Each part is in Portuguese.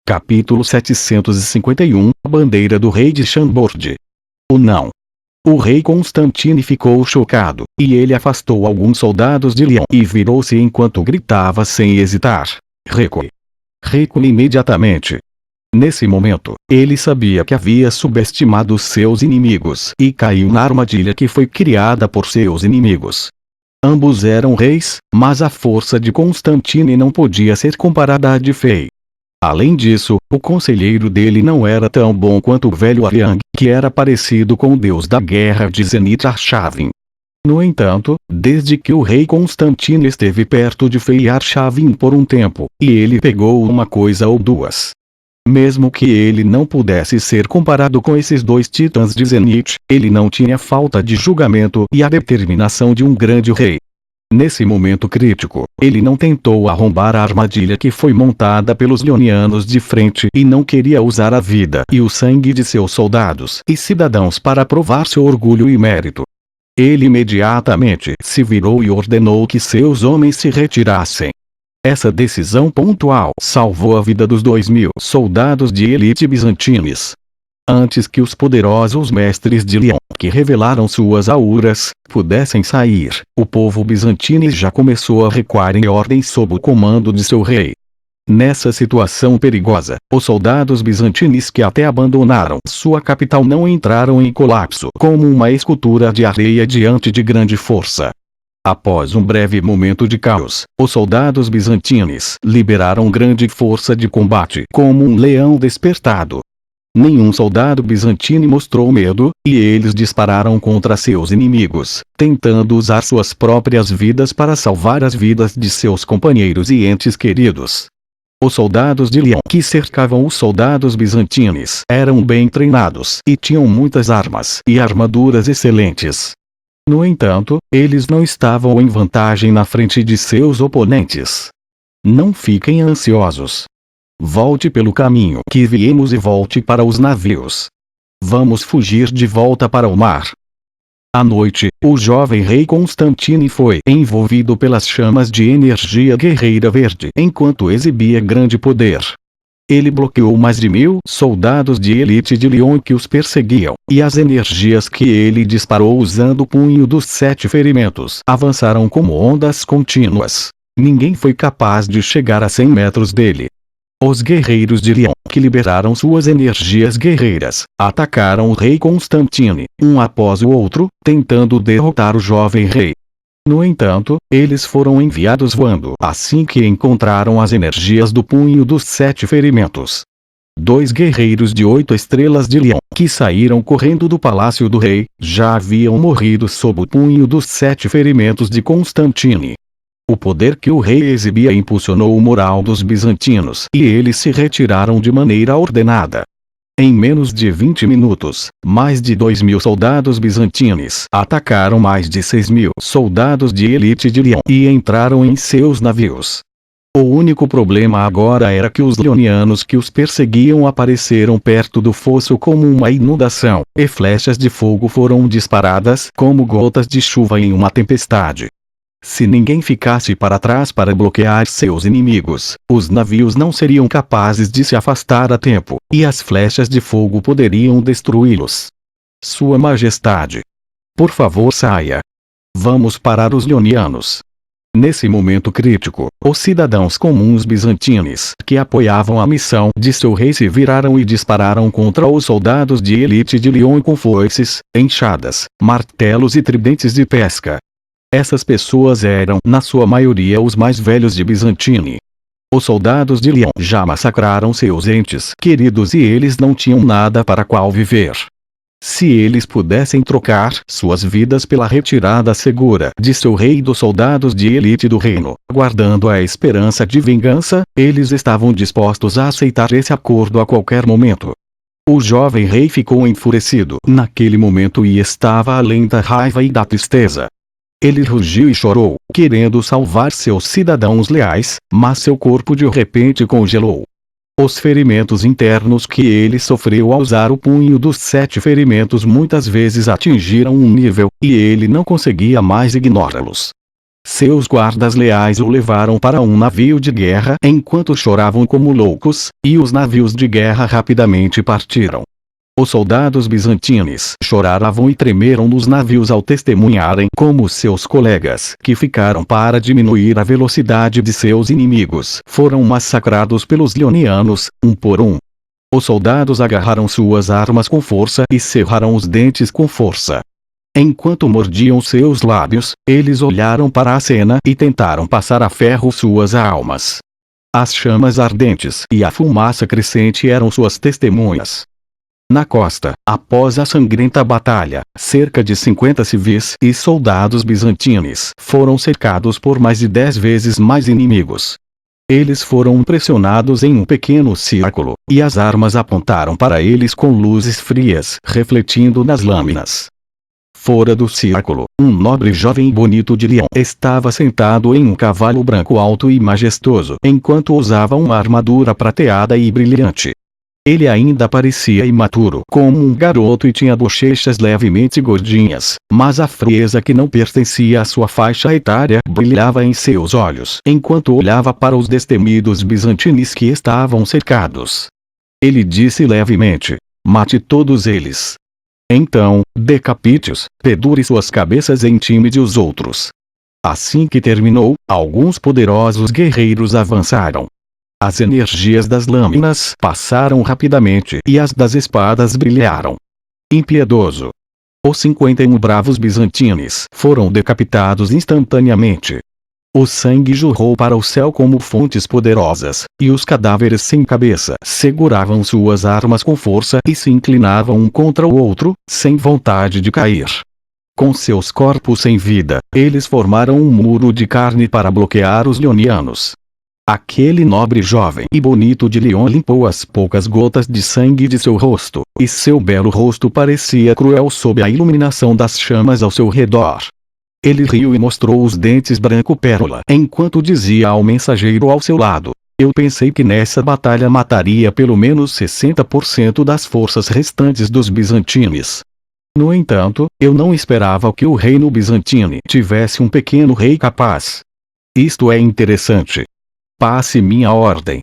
Capítulo 751 A bandeira do rei de Chambord. O não. O rei Constantine ficou chocado, e ele afastou alguns soldados de Lyon e virou-se enquanto gritava sem hesitar: Recue! Recue imediatamente! Nesse momento, ele sabia que havia subestimado seus inimigos e caiu na armadilha que foi criada por seus inimigos. Ambos eram reis, mas a força de Constantine não podia ser comparada à de Fei. Além disso, o conselheiro dele não era tão bom quanto o velho Ariang, que era parecido com o deus da guerra de Zenith Arshavin. No entanto, desde que o rei Constantine esteve perto de Fei Arshavin por um tempo, e ele pegou uma coisa ou duas. Mesmo que ele não pudesse ser comparado com esses dois titãs de Zenith, ele não tinha falta de julgamento e a determinação de um grande rei. Nesse momento crítico, ele não tentou arrombar a armadilha que foi montada pelos Lionianos de frente e não queria usar a vida e o sangue de seus soldados e cidadãos para provar seu orgulho e mérito. Ele imediatamente se virou e ordenou que seus homens se retirassem. Essa decisão pontual salvou a vida dos 2.000 soldados de elite bizantines. Antes que os poderosos mestres de Lyon, que revelaram suas auras, pudessem sair, o povo bizantino já começou a recuar em ordem sob o comando de seu rei. Nessa situação perigosa, os soldados bizantinos que até abandonaram sua capital não entraram em colapso como uma escultura de areia diante de grande força. Após um breve momento de caos, os soldados bizantinos liberaram grande força de combate como um leão despertado. Nenhum soldado bizantino mostrou medo, e eles dispararam contra seus inimigos, tentando usar suas próprias vidas para salvar as vidas de seus companheiros e entes queridos. Os soldados de Lyon que cercavam os soldados bizantinos eram bem treinados e tinham muitas armas e armaduras excelentes. No entanto, eles não estavam em vantagem na frente de seus oponentes. Não fiquem ansiosos. Volte pelo caminho que viemos e volte para os navios. Vamos fugir de volta para o mar. À noite, o jovem rei Constantine foi envolvido pelas chamas de energia guerreira verde enquanto exibia grande poder. Ele bloqueou mais de 1.000 soldados de elite de Lyon que os perseguiam, e as energias que ele disparou usando o punho dos 7 ferimentos avançaram como ondas contínuas. Ninguém foi capaz de chegar a 100 metros dele. Os guerreiros de Lyon, que liberaram suas energias guerreiras, atacaram o rei Constantine, um após o outro, tentando derrotar o jovem rei. No entanto, eles foram enviados voando assim que encontraram as energias do punho dos 7 ferimentos. 2 guerreiros de 8 estrelas de Lyon, que saíram correndo do palácio do rei, já haviam morrido sob o punho dos 7 ferimentos de Constantine. O poder que o rei exibia impulsionou o moral dos bizantinos e eles se retiraram de maneira ordenada. Em menos de 20 minutos, mais de 2.000 soldados bizantinos atacaram mais de 6.000 soldados de elite de Lyon e entraram em seus navios. O único problema agora era que os lionianos que os perseguiam apareceram perto do fosso como uma inundação, e flechas de fogo foram disparadas como gotas de chuva em uma tempestade. Se ninguém ficasse para trás para bloquear seus inimigos, os navios não seriam capazes de se afastar a tempo, e as flechas de fogo poderiam destruí-los. Sua Majestade! Por favor, saia! Vamos parar os lionianos! Nesse momento crítico, os cidadãos comuns bizantinos que apoiavam a missão de seu rei se viraram e dispararam contra os soldados de elite de Lyon com foices, enxadas, martelos e tridentes de pesca. Essas pessoas eram, na sua maioria, os mais velhos de Bizantine. Os soldados de Lyon já massacraram seus entes queridos e eles não tinham nada para qual viver. Se eles pudessem trocar suas vidas pela retirada segura de seu rei e dos soldados de elite do reino, guardando a esperança de vingança, eles estavam dispostos a aceitar esse acordo a qualquer momento. O jovem rei ficou enfurecido naquele momento e estava além da raiva e da tristeza. Ele rugiu e chorou, querendo salvar seus cidadãos leais, mas seu corpo de repente congelou. Os ferimentos internos que ele sofreu ao usar o punho dos 7 ferimentos muitas vezes atingiram um nível, e ele não conseguia mais ignorá-los. Seus guardas leais o levaram para um navio de guerra enquanto choravam como loucos, e os navios de guerra rapidamente partiram. Os soldados bizantinos choravam e tremeram nos navios ao testemunharem como seus colegas que ficaram para diminuir a velocidade de seus inimigos foram massacrados pelos leonianos, um por um. Os soldados agarraram suas armas com força e cerraram os dentes com força. Enquanto mordiam seus lábios, eles olharam para a cena e tentaram passar a ferro suas almas. As chamas ardentes e a fumaça crescente eram suas testemunhas. Na costa, após a sangrenta batalha, cerca de 50 civis e soldados bizantinos foram cercados por mais de 10 vezes mais inimigos. Eles foram pressionados em um pequeno círculo, e as armas apontaram para eles com luzes frias refletindo nas lâminas. Fora do círculo, um nobre jovem bonito de leão estava sentado em um cavalo branco alto e majestoso enquanto usava uma armadura prateada e brilhante. Ele ainda parecia imaturo como um garoto e tinha bochechas levemente gordinhas, mas a frieza que não pertencia à sua faixa etária brilhava em seus olhos enquanto olhava para os destemidos bizantinos que estavam cercados. Ele disse levemente: "Mate todos eles. Então, decapite-os, pendure suas cabeças e intimide os outros." Assim que terminou, alguns poderosos guerreiros avançaram. As energias das lâminas passaram rapidamente e as das espadas brilharam. Impiedoso. Os 51 bravos bizantinos foram decapitados instantaneamente. O sangue jorrou para o céu como fontes poderosas, e os cadáveres sem cabeça seguravam suas armas com força e se inclinavam um contra o outro, sem vontade de cair. Com seus corpos sem vida, eles formaram um muro de carne para bloquear os leonianos. Aquele nobre jovem e bonito de Leon limpou as poucas gotas de sangue de seu rosto, e seu belo rosto parecia cruel sob a iluminação das chamas ao seu redor. Ele riu e mostrou os dentes branco-pérola enquanto dizia ao mensageiro ao seu lado: "Eu pensei que nessa batalha mataria pelo menos 60% das forças restantes dos bizantinos. No entanto, eu não esperava que o reino bizantino tivesse um pequeno rei capaz. Isto é interessante. Passe minha ordem.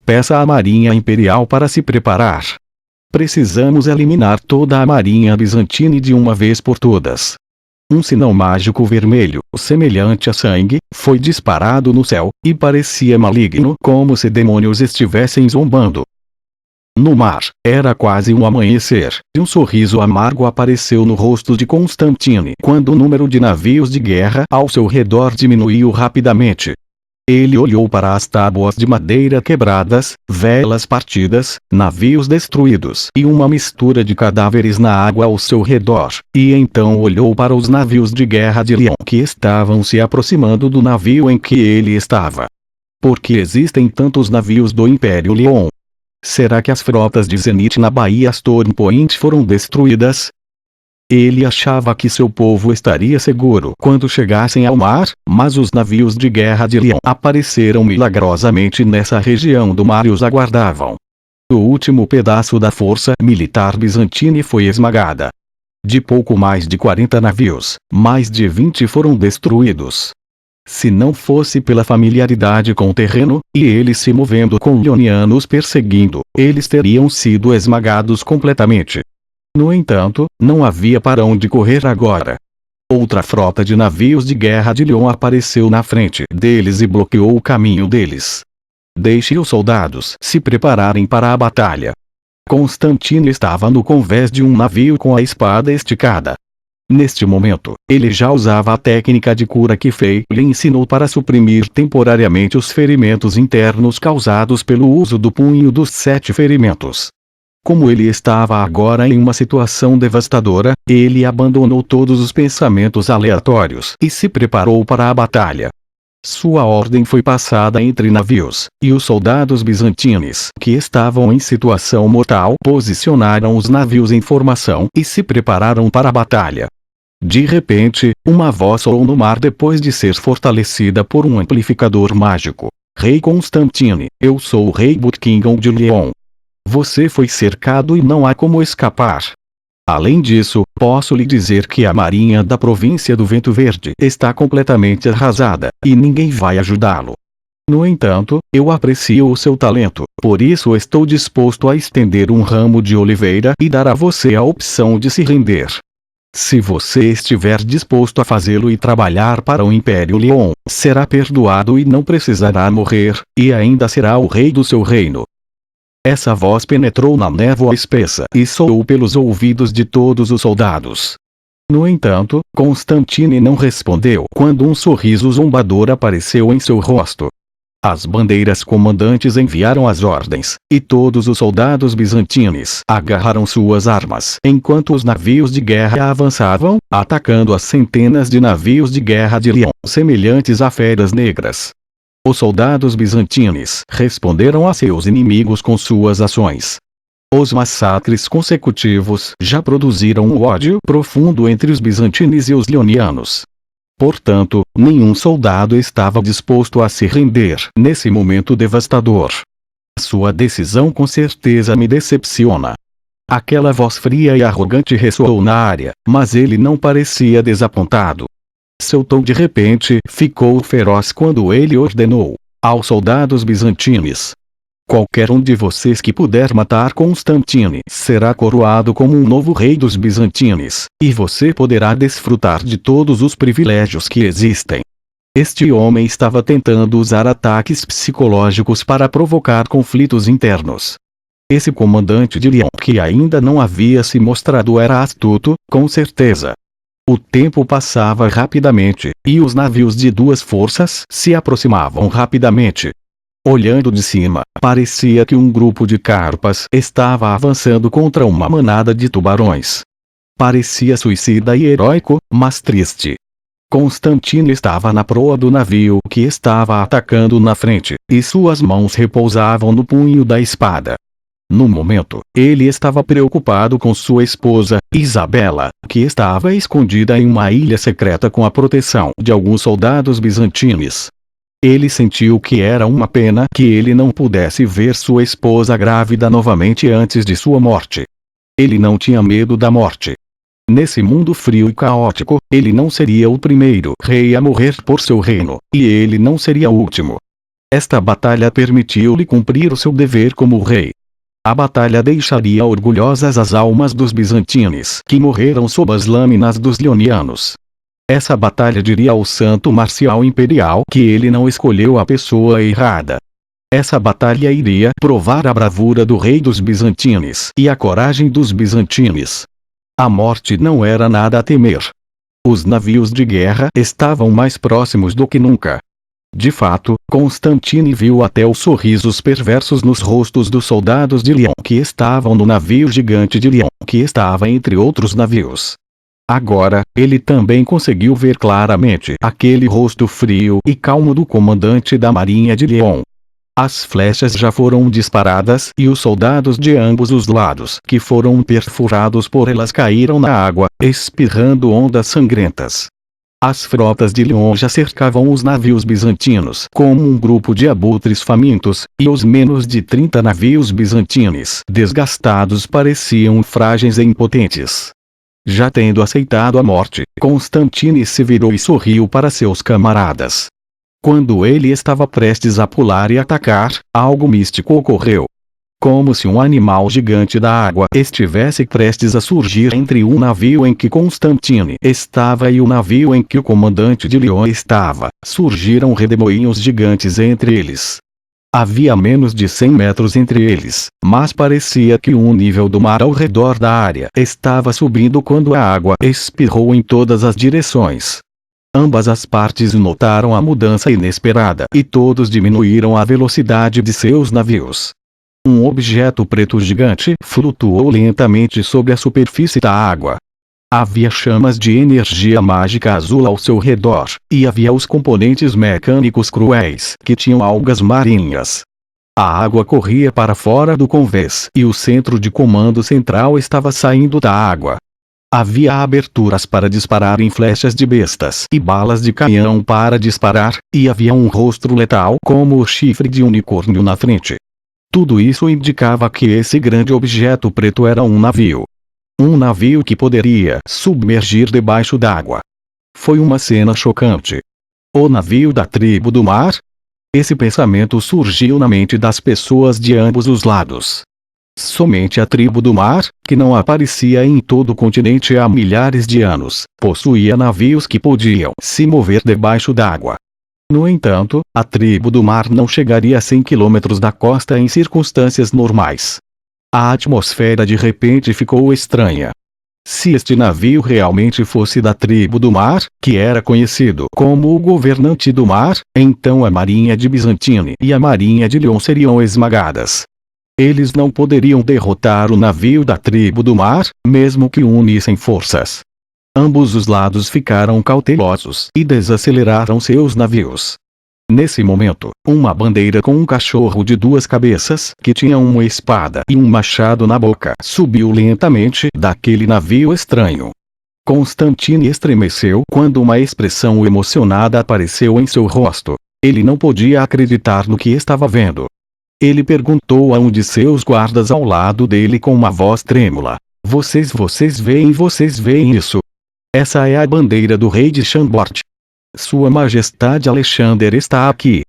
Peça à Marinha Imperial para se preparar. Precisamos eliminar toda a Marinha Bizantina de uma vez por todas." Um sinal mágico vermelho, semelhante a sangue, foi disparado no céu, e parecia maligno como se demônios estivessem zombando. No mar, era quase um amanhecer, e um sorriso amargo apareceu no rosto de Constantine quando o número de navios de guerra ao seu redor diminuiu rapidamente. Ele olhou para as tábuas de madeira quebradas, velas partidas, navios destruídos e uma mistura de cadáveres na água ao seu redor, e então olhou para os navios de guerra de Leon que estavam se aproximando do navio em que ele estava. Por que existem tantos navios do Império Leon? Será que as frotas de Zenith na Baía Storm Point foram destruídas? Ele achava que seu povo estaria seguro quando chegassem ao mar, mas os navios de guerra de Leon apareceram milagrosamente nessa região do mar e os aguardavam. O último pedaço da força militar bizantina foi esmagada. De pouco mais de 40 navios, mais de 20 foram destruídos. Se não fosse pela familiaridade com o terreno, e eles se movendo com leonianos perseguindo, eles teriam sido esmagados completamente. No entanto, não havia para onde correr agora. Outra frota de navios de guerra de Leon apareceu na frente deles e bloqueou o caminho deles. Deixe os soldados se prepararem para a batalha. Constantino estava no convés de um navio com a espada esticada. Neste momento, ele já usava a técnica de cura que Fei lhe ensinou para suprimir temporariamente os ferimentos internos causados pelo uso do punho dos 7 ferimentos. Como ele estava agora em uma situação devastadora, ele abandonou todos os pensamentos aleatórios e se preparou para a batalha. Sua ordem foi passada entre navios, e os soldados bizantinos que estavam em situação mortal posicionaram os navios em formação e se prepararam para a batalha. De repente, uma voz soou no mar depois de ser fortalecida por um amplificador mágico. "Rei Constantine, eu sou o rei Buckingham de Leon. Você foi cercado e não há como escapar. Além disso, posso lhe dizer que a marinha da província do Vento Verde está completamente arrasada, e ninguém vai ajudá-lo. No entanto, eu aprecio o seu talento, por isso estou disposto a estender um ramo de oliveira e dar a você a opção de se render. Se você estiver disposto a fazê-lo e trabalhar para o Império Leon, será perdoado e não precisará morrer, e ainda será o rei do seu reino. Essa voz penetrou na névoa espessa e soou pelos ouvidos de todos os soldados. No entanto, Constantine não respondeu quando um sorriso zombador apareceu em seu rosto. As bandeiras comandantes enviaram as ordens, e todos os soldados bizantinos agarraram suas armas enquanto os navios de guerra avançavam, atacando as centenas de navios de guerra de Leon, semelhantes a feras negras. Os soldados bizantinos responderam a seus inimigos com suas ações. Os massacres consecutivos já produziram um ódio profundo entre os bizantinos e os leonianos. Portanto, nenhum soldado estava disposto a se render nesse momento devastador. Sua decisão com certeza me decepciona. Aquela voz fria e arrogante ressoou na área, mas ele não parecia desapontado. Seu tom de repente ficou feroz quando ele ordenou aos soldados bizantinos: qualquer um de vocês que puder matar Constantine será coroado como um novo rei dos bizantinos, e você poderá desfrutar de todos os privilégios que existem. Este homem estava tentando usar ataques psicológicos para provocar conflitos internos. Esse comandante de Leon que ainda não havia se mostrado era astuto, com certeza. O tempo passava rapidamente, e os navios de duas forças se aproximavam rapidamente. Olhando de cima, parecia que um grupo de carpas estava avançando contra uma manada de tubarões. Parecia suicida e heróico, mas triste. Constantine estava na proa do navio que estava atacando na frente, e suas mãos repousavam no punho da espada. No momento, ele estava preocupado com sua esposa, Isabela, que estava escondida em uma ilha secreta com a proteção de alguns soldados bizantinos. Ele sentiu que era uma pena que ele não pudesse ver sua esposa grávida novamente antes de sua morte. Ele não tinha medo da morte. Nesse mundo frio e caótico, ele não seria o primeiro rei a morrer por seu reino, e ele não seria o último. Esta batalha permitiu-lhe cumprir o seu dever como rei. A batalha deixaria orgulhosas as almas dos bizantinos que morreram sob as lâminas dos leonianos. Essa batalha diria ao santo marcial imperial que ele não escolheu a pessoa errada. Essa batalha iria provar a bravura do rei dos bizantinos e a coragem dos bizantinos. A morte não era nada a temer. Os navios de guerra estavam mais próximos do que nunca. De fato, Constantine viu até os sorrisos perversos nos rostos dos soldados de Leon que estavam no navio gigante de Leon que estava entre outros navios. Agora, ele também conseguiu ver claramente aquele rosto frio e calmo do comandante da marinha de Leon. As flechas já foram disparadas e os soldados de ambos os lados que foram perfurados por elas caíram na água, espirrando ondas sangrentas. As frotas de Leon já cercavam os navios bizantinos como um grupo de abutres famintos, e os menos de 30 navios bizantinos desgastados pareciam frágeis e impotentes. Já tendo aceitado a morte, Constantine se virou e sorriu para seus camaradas. Quando ele estava prestes a pular e atacar, algo místico ocorreu. Como se um animal gigante da água estivesse prestes a surgir entre um navio em que Constantine estava e o navio em que o comandante de Leon estava, surgiram redemoinhos gigantes entre eles. Havia menos de 100 metros entre eles, mas parecia que o nível do mar ao redor da área estava subindo quando a água espirrou em todas as direções. Ambas as partes notaram a mudança inesperada e todos diminuíram a velocidade de seus navios. Um objeto preto gigante flutuou lentamente sobre a superfície da água. Havia chamas de energia mágica azul ao seu redor, e havia os componentes mecânicos cruéis que tinham algas marinhas. A água corria para fora do convés e o centro de comando central estava saindo da água. Havia aberturas para disparar em flechas de bestas e balas de canhão para disparar, e havia um rosto letal como o chifre de unicórnio na frente. Tudo isso indicava que esse grande objeto preto era um navio. Um navio que poderia submergir debaixo d'água. Foi uma cena chocante. O navio da tribo do mar? Esse pensamento surgiu na mente das pessoas de ambos os lados. Somente a tribo do mar, que não aparecia em todo o continente há milhares de anos, possuía navios que podiam se mover debaixo d'água. No entanto, a tribo do mar não chegaria a 100 quilômetros da costa em circunstâncias normais. A atmosfera de repente ficou estranha. Se este navio realmente fosse da tribo do mar, que era conhecido como o governante do mar, então a marinha de Bizantine e a marinha de Lyon seriam esmagadas. Eles não poderiam derrotar o navio da tribo do mar, mesmo que unissem forças. Ambos os lados ficaram cautelosos e desaceleraram seus navios. Nesse momento, uma bandeira com um cachorro de duas cabeças, que tinha uma espada e um machado na boca, subiu lentamente daquele navio estranho. Constantine estremeceu quando uma expressão emocionada apareceu em seu rosto. Ele não podia acreditar no que estava vendo. Ele perguntou a um de seus guardas ao lado dele com uma voz trêmula: Vocês veem isso? Essa é a bandeira do rei de Chambord. Sua Majestade Alexander está aqui.